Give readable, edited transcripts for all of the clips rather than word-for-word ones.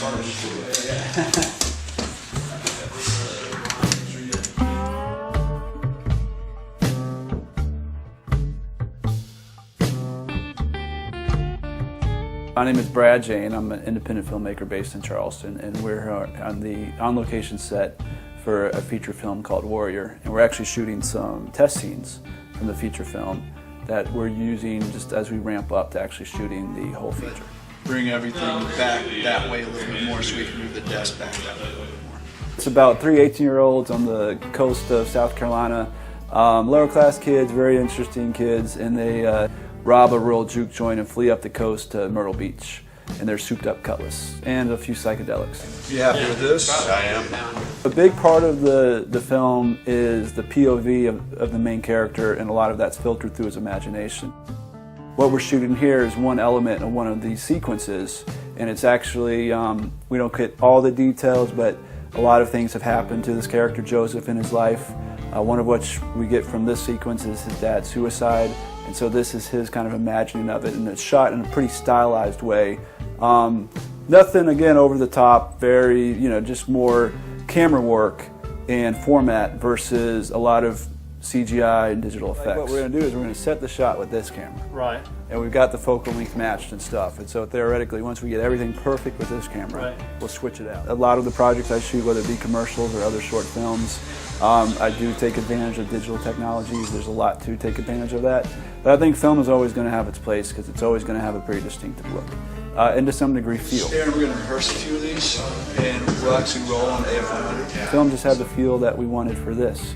My name is Brad Jane. I'm an independent filmmaker based in Charleston, and we're on the on-location set for a feature film called Warrior. And we're actually shooting some test scenes from the feature film that we're using just as we ramp up to actually shooting the whole feature. Bring everything back that way a little bit more so we can move the desk back that way a little bit more. It's about 3 18-year-olds on the coast of South Carolina. Lower class kids, very interesting kids, and they rob a rural juke joint and flee up the coast to Myrtle Beach. And they're souped up cutlass and a few psychedelics. You happy with this? I am. A big part of the film is the POV of the main character, and a lot of that's filtered through his imagination. What we're shooting here is one element of one of these sequences, and it's actually, we don't get all the details, but a lot of things have happened to this character Joseph in his life. One of which we get from this sequence is his dad's suicide, and so this is his kind of imagining of it, and it's shot in a pretty stylized way. Nothing, again, over the top, very, just more camera work and format versus a lot of CGI and digital effects. What we're going to do is we're going to set the shot with this camera. Right. And we've got the focal length matched and stuff. And so theoretically, once we get everything perfect with this camera, we'll switch it out. A lot of the projects I shoot, whether it be commercials or other short films, I do take advantage of digital technologies. There's a lot to take advantage of that. But I think film is always going to have its place because it's always going to have a pretty distinctive look. And to some degree feel. Aaron, we're going to rehearse a few of these and we'll actually roll on AF100. Film just had the feel that we wanted for this.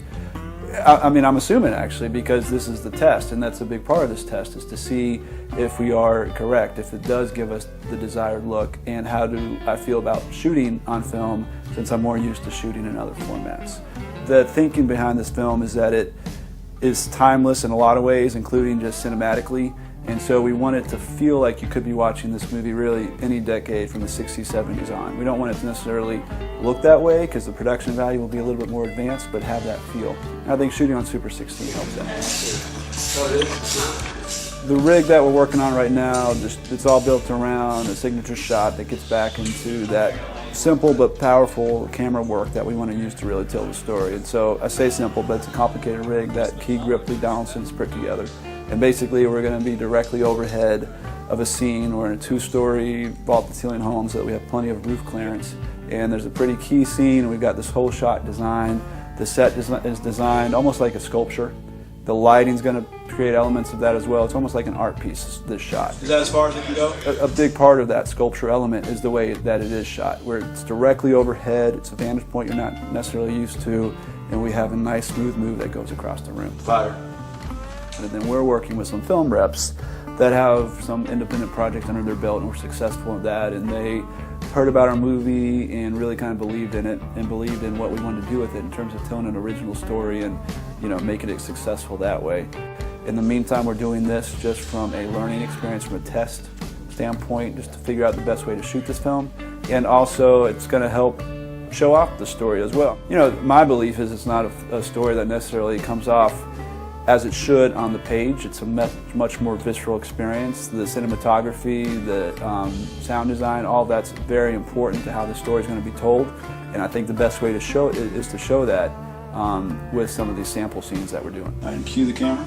I mean, I'm assuming actually, because this is the test, and that's a big part of this test, is to see if we are correct, if it does give us the desired look, and how do I feel about shooting on film since I'm more used to shooting in other formats. The thinking behind this film is that it is timeless in a lot of ways, including just cinematically, and so we want it to feel like you could be watching this movie really any decade from the 60s, 70s on. We don't want it to necessarily look that way because the production value will be a little bit more advanced, but have that feel. And I think shooting on Super 16 helps that. The rig that we're working on right now, it's all built around a signature shot that gets back into that simple but powerful camera work that we want to use to really tell the story. And so I say simple, but it's a complicated rig that Key Ripley Donaldson's put together. And basically we're going to be directly overhead of a scene. We're in a 2-story vault-to-ceiling home so that we have plenty of roof clearance. And there's a pretty key scene. We've got this whole shot designed. The set is designed almost like a sculpture. The lighting's going to create elements of that as well. It's almost like an art piece, this shot. Is that as far as it can go? A big part of that sculpture element is the way that it is shot, where it's directly overhead. It's a vantage point you're not necessarily used to, and we have a nice smooth move that goes across the room. Fire. And then we're working with some film reps that have some independent projects under their belt and were successful at that, and they heard about our movie and really kind of believed in it and believed in what we wanted to do with it in terms of telling an original story and making it successful that way. In the meantime, we're doing this just from a learning experience, from a test standpoint, just to figure out the best way to shoot this film, and also it's going to help show off the story as well. My belief is it's not a story that necessarily comes off as it should on the page. It's a much more visceral experience. The cinematography, the sound design, all that's very important to how the story is going to be told. And I think the best way to show it is to show that with some of these sample scenes that we're doing. And cue the camera.